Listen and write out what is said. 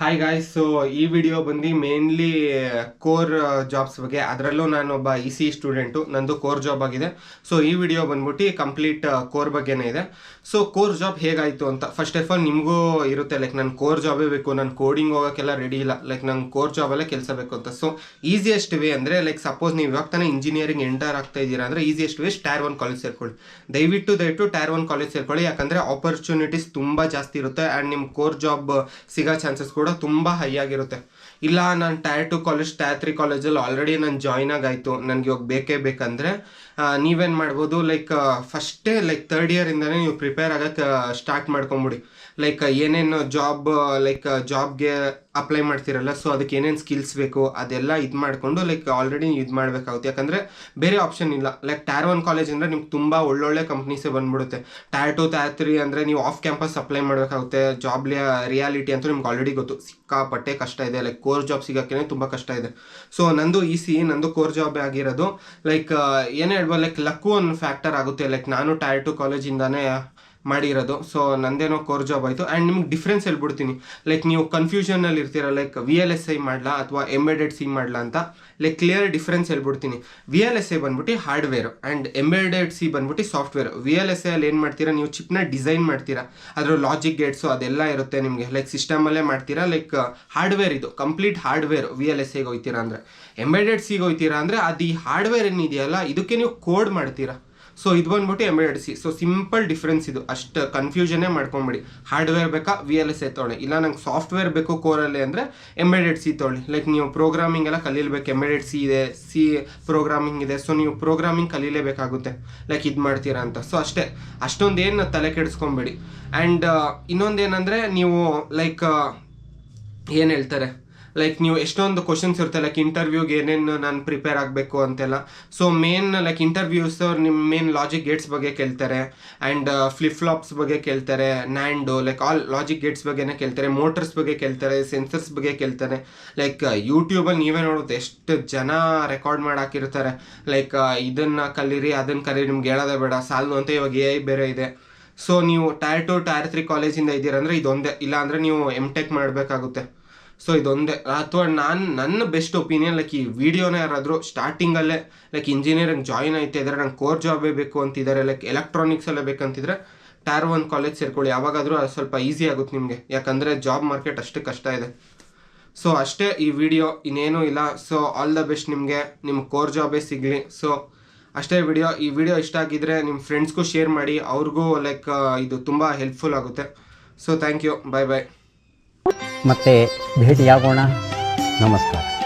Hi guys. So ಈ video ಬಂದು mainly core jobs ಬಗ್ಗೆ. ಅದರಲ್ಲೂ ನಾನು ಒಬ್ಬ ಇ ಸ್ಟೂಡೆಂಟು, ನಂದು ಕೋರ್ ಜಾಬ್ ಆಗಿದೆ. ಸೊ ಈ ವಿಡಿಯೋ ಬಂದ್ಬಿಟ್ಟು ಕಂಪ್ಲೀಟ್ ಕೋರ್ ಬಗ್ಗೆನೇ ಇದೆ. ಸೊ ಕೋರ್ ಜಾಬ್ ಹೇಗಾಯಿತು ಅಂತ ಫಸ್ಟ್ ಆಫ್ ಆಲ್ ನಿಮಗೂ ಇರುತ್ತೆ, ಲೈಕ್ ನನ್ನ ಕೋರ್ ಜಾಬೇ ಬೇಕು, ನಾನು ಕೋಡಿಂಗ್ ಹೋಗೋಕ್ಕೆಲ್ಲ ರೆಡಿ ಇಲ್ಲ, ಲೈಕ್ ನಂಗೆ ಕೋರ್ ಜಾಬಲ್ಲೇ ಕೆಲಸ ಬೇಕು ಅಂತ. ಸೊ ಈಸಿಯೆಸ್ಟ್ ವೇ ಅಂದರೆ ಲೈಕ್ ಸಪೋಸ್ ನೀವು ಇವಾಗ ತಾನೇ ಇಂಜಿನಿಯರಿಂಗ್ ಎಂಟರ್ ಆಗ್ತಾ ಇದ್ದೀರಾ ಅಂದರೆ ಈಸಿಯೆಸ್ಟ್ ವೇ ಟೈರ್ 1 ಕಾಲೇಜ್ ಸೇರ್ಕೊಳ್ಳಿ. ದಯವಿಟ್ಟು ಟೈರ್ 1 ಕಾಲೇಜ್ ಸೇರ್ಕೊಳ್ಳಿ, ಯಾಕಂದರೆ ಆಪರ್ಚುನಿಟೀಸ್ ತುಂಬ ಜಾಸ್ತಿ ಇರುತ್ತೆ ಆ್ಯಂಡ್ ನಿಮ್ಮ ಕೋರ್ ಜಾಬ್ ಸಿಗೋ ಚಾನ್ಸಸ್ ಕೂಡ ತುಂಬ ಹೈ ಆಗಿರುತ್ತೆ. ಇಲ್ಲ ನಾನು ಟೈರ್ 2 ಕಾಲೇಜ್ ಟೈರ್ 3 ಕಾಲೇಜಲ್ಲಿ ಆಲ್ರೆಡಿ ನಾನು ಜಾಯ್ನ್ ಆಗಾಯಿತು, ನನಗೆ ಇವಾಗ ಬೇಕೇ ಬೇಕಂದರೆ ನೀವೇನು ಮಾಡ್ಬೋದು, ಲೈಕ್ ಫಸ್ಟೇ ಲೈಕ್ ಥರ್ಡ್ ಇಯರಿಂದನೇ ನೀವು ಪ್ರಿಪೇರ್ ಆಗೋಕ್ಕೆ ಸ್ಟಾರ್ಟ್ ಮಾಡ್ಕೊಂಬಿಡಿ. ಲೈಕ್ ಏನೇನು ಜಾಬ್ಗೆ ಅಪ್ಲೈ ಮಾಡ್ತಿರಲ್ಲ, ಸೊ ಅದಕ್ಕೆ ಏನೇನು ಸ್ಕಿಲ್ಸ್ ಬೇಕು ಅದೆಲ್ಲ ಇದು ಮಾಡಿಕೊಂಡು ಲೈಕ್ ಆಲ್ರೆಡಿ ಇದು ಮಾಡಬೇಕಾಗುತ್ತೆ. ಯಾಕಂದರೆ ಬೇರೆ ಆಪ್ಷನ್ ಇಲ್ಲ. ಲೈಕ್ ಟೈರ್ 1 ಕಾಲೇಜ್ ಅಂದರೆ ನಿಮ್ಗೆ ತುಂಬ ಒಳ್ಳೊಳ್ಳೆ ಕಂಪ್ನೀಸೇ ಬಂದ್ಬಿಡುತ್ತೆ. ಟೈರ್ 2 ಟೈರ್ 3 ಅಂದರೆ ನೀವು ಆಫ್ ಕ್ಯಾಂಪಸ್ ಅಪ್ಲೈ ಮಾಡಬೇಕಾಗುತ್ತೆ. ಜಾಬ್ ರಿಯಾಲಿಟಿ ಅಂತೂ ನಿಮ್ಗೆ ಆಲ್ರೆಡಿ ಗೊತ್ತು, ಸಿಕ್ಕಾಪಟ್ಟೆ ಕಷ್ಟ ಇದೆ. ಲೈಕ್ ಕೋರ್ ಜಾಬ್ ಸಿಗೋಕ್ಕೇ ತುಂಬ ಕಷ್ಟ ಇದೆ. ಸೊ ನಂದು ನಂದು ಕೋರ್ ಜಾಬ್ ಆಗಿರೋದು ಲೈಕ್ ಏನೇ ಹೇಳ್ಬೋದು, ಲೈಕ್ ಲಕ್ಕು ಒಂದು ಫ್ಯಾಕ್ಟರ್ ಆಗುತ್ತೆ. ಲೈಕ್ ನಾನು ಟೈರ್ 2 ಕಾಲೇಜಿಂದಾನೇ ಮಾಡಿರೋದು, ಸೊ ನಂದೇನೋ ಕೋರ್ ಜಾಬ್ ಆಯಿತು. ಆ್ಯಂಡ್ ನಿಮ್ಗೆ ಡಿಫ್ರೆನ್ಸ್ ಹೇಳ್ಬಿಡ್ತೀನಿ. ಲೈಕ್ ನೀವು ಕನ್ಫ್ಯೂಷನಲ್ಲಿ ಇರ್ತೀರ, ಲೈಕ್ VLSI ಮಾಡಲಾ ಅಥವಾ ಎಂಬೆಡೆಡ್ ಸಿ ಮಾಡಲಾ ಅಂತ. ಲೈಕ್ ಕ್ಲಿಯರ್ ಡಿಫ್ರೆನ್ಸ್ ಹೇಳ್ಬಿಡ್ತೀನಿ. VLSI ಬಂದ್ಬಿಟ್ಟು ಹಾರ್ಡ್ವೇರ್ ಆ್ಯಂಡ್ ಎಂಬೆಡೆಡ್ ಸಿ ಬಂದ್ಬಿಟ್ಟು ಸಾಫ್ಟ್ವೇರ್. VLSI ಅಲ್ಲಿ ಏನು ಮಾಡ್ತೀರಾ, ನೀವು ಚಿಪ್ನ ಡಿಸೈನ್ ಮಾಡ್ತೀರಾ, ಅದರ ಲಾಜಿಕ್ ಗೇಟ್ಸು ಅದೆಲ್ಲ ಇರುತ್ತೆ ನಿಮಗೆ, ಲೈಕ್ ಸಿಸ್ಟಮಲ್ಲೇ ಮಾಡ್ತೀರಾ. ಲೈಕ್ ಹಾರ್ಡ್ವೇರ್, ಇದು ಕಂಪ್ಲೀಟ್ ಹಾರ್ಡ್ವೇರ್. VLSIಗೆ ಹೋಗ್ತೀರಾ ಅಂದರೆ, ಎಂಬೆಡೆಡ್ ಸಿಗೆ ಹೋಗ್ತೀರಾ ಅಂದರೆ ಅದು ಈ ಹಾರ್ಡ್ವೇರ್ ಏನಿದೆಯಲ್ಲ ಇದಕ್ಕೆ ನೀವು ಕೋಡ್ ಮಾಡ್ತೀರಾ. ಸೊ ಇದು ಬಂದ್ಬಿಟ್ಟು embedded C. So simple difference ಇದು, ಅಷ್ಟು ಕನ್ಫ್ಯೂಷನ್ನೇ ಮಾಡ್ಕೊಂಬಿಡಿ. ಹಾರ್ಡ್ವೇರ್ ಬೇಕಾ VLSI ತೊಗೊಳ್ಳಿ, ಇಲ್ಲ ನಂಗೆ ಸಾಫ್ಟ್ವೇರ್ ಬೇಕು ಕೋರಲ್ಲಿ ಅಂದರೆ ಎಂಬೆಡೆಡ್ ಸಿ ತೊಗೊಳ್ಳಿ. ಲೈಕ್ ನೀವು ಪ್ರೋಗ್ರಾಮಿಂಗ್ ಎಲ್ಲ ಕಲೀಲೇಬೇಕು, ಎಂಬೆಡೆಡ್ ಸಿ ಇದೆ, ಸಿ ಪ್ರೋಗ್ರಾಮಿಂಗ್ ಇದೆ. ಸೊ ನೀವು ಪ್ರೋಗ್ರಾಮಿಂಗ್ ಕಲೀಲೇಬೇಕಾಗುತ್ತೆ ಲೈಕ್ ಇದು ಮಾಡ್ತೀರಾ ಅಂತ. ಸೊ ಅಷ್ಟೇ, ಅಷ್ಟೊಂದೇನು ತಲೆ ಕೆಡಿಸ್ಕೊಂಬೇಡಿ. ಆ್ಯಂಡ್ ಇನ್ನೊಂದೇನೆಂದರೆ ನೀವು ಲೈಕ್ ಏನು ಹೇಳ್ತಾರೆ, ಲೈಕ್ ನೀವು ಎಷ್ಟೊಂದು ಕ್ವಶನ್ಸ್ ಇರುತ್ತೆ, ಲೈಕ್ ಇಂಟರ್ವ್ಯೂಗೆ ಏನೇನು ನಾನು ಪ್ರಿಪೇರ್ ಆಗಬೇಕು ಅಂತೆಲ್ಲ. ಸೊ ಮೇನ್ ಲೈಕ್ ಇಂಟರ್ವ್ಯೂಸ್ ನಿಮ್ಮ ಮೇನ್ ಲಾಜಿಕ್ ಗೇಟ್ಸ್ ಬಗ್ಗೆ ಕೇಳ್ತಾರೆ, ಆ್ಯಂಡ್ ಫ್ಲಿಪ್ ಫ್ಲಾಪ್ಸ್ ಬಗ್ಗೆ ಕೇಳ್ತಾರೆ, ನ್ಯಾಂಡು ಲೈಕ್ ಆಲ್ ಲಾಜಿಕ್ ಗೇಟ್ಸ್ ಬಗ್ಗೆನೇ ಕೇಳ್ತಾರೆ, ಮೋಟರ್ಸ್ ಬಗ್ಗೆ ಕೇಳ್ತಾರೆ, ಸೆನ್ಸರ್ಸ್ ಬಗ್ಗೆ ಕೇಳ್ತಾರೆ. ಲೈಕ್ ಯೂಟ್ಯೂಬಲ್ಲಿ ನೀವೇ ನೋಡುತ್ತೆ ಎಷ್ಟು ಜನ ರೆಕಾರ್ಡ್ ಮಾಡಿ ಹಾಕಿರ್ತಾರೆ, ಲೈಕ್ ಇದನ್ನು ಕಲೀರಿ ಅದನ್ನು ಕಲೀರಿ, ನಿಮ್ಗೆ ಹೇಳೋದೇ ಬೇಡ ಸಾಲದು ಅಂತ. ಇವಾಗ AI ಬೇರೆ ಇದೆ. ಸೊ ನೀವು ಟೈರ್ 2 ಟೈರ್ 3 ಕಾಲೇಜಿಂದ ಇದ್ದೀರಂದರೆ ಇದೊಂದೇ, ಇಲ್ಲ ಅಂದರೆ ನೀವು MTech ಮಾಡಬೇಕಾಗುತ್ತೆ. ಸೊ ಇದೊಂದೇ. ಅಥವಾ ನನ್ನ ಬೆಸ್ಟ್ ಒಪಿನಿಯನ್, ಲೈಕ್ ಈ ವಿಡಿಯೋನ ಯಾರಾದರೂ ಸ್ಟಾರ್ಟಿಂಗಲ್ಲೇ ಲೈಕ್ ಇಂಜಿನಿಯರಿಂಗ್ ಜಾಯಿನ್ ಆಯ್ತಾ ಇದ್ದಾರೆ, ನಂಗೆ ಕೋರ್ ಜಾಬೇ ಬೇಕು ಅಂತಿದ್ದಾರೆ, ಲೈಕ್ ಎಲೆಕ್ಟ್ರಾನಿಕ್ಸಲ್ಲೇ ಬೇಕಂತಿದ್ರೆ ಟೈರ್ 1 ಕಾಲೇಜ್ ಸೇರ್ಕೊಳ್ಳಿ. ಯಾವಾಗಾದರೂ ಅದು ಸ್ವಲ್ಪ ಈಸಿ ಆಗುತ್ತೆ ನಿಮಗೆ, ಯಾಕಂದರೆ ಜಾಬ್ ಮಾರ್ಕೆಟ್ ಅಷ್ಟು ಕಷ್ಟ ಇದೆ. ಸೊ ಅಷ್ಟೇ ಈ ವಿಡಿಯೋ, ಇನ್ನೇನೂ ಇಲ್ಲ. ಸೊ ಆಲ್ ದ ಬೆಸ್ಟ್ ನಿಮಗೆ, ನಿಮ್ಮ ಕೋರ್ ಜಾಬೇ ಸಿಗಲಿ. ಸೊ ಅಷ್ಟೇ ವಿಡಿಯೋ. ಈ ವಿಡಿಯೋ ಇಷ್ಟ ಆಗಿದ್ದರೆ ನಿಮ್ಮ ಫ್ರೆಂಡ್ಸ್ಗೂ ಶೇರ್ ಮಾಡಿ, ಅವ್ರಿಗೂ ಲೈಕ್ ಇದು ತುಂಬ ಹೆಲ್ಪ್ಫುಲ್ ಆಗುತ್ತೆ. ಸೊ ಥ್ಯಾಂಕ್ ಯು, ಬಾಯ್ ಬಾಯ್. ಮತ್ತೆ ಭೇಟಿಯಾಗೋಣ. ನಮಸ್ಕಾರ.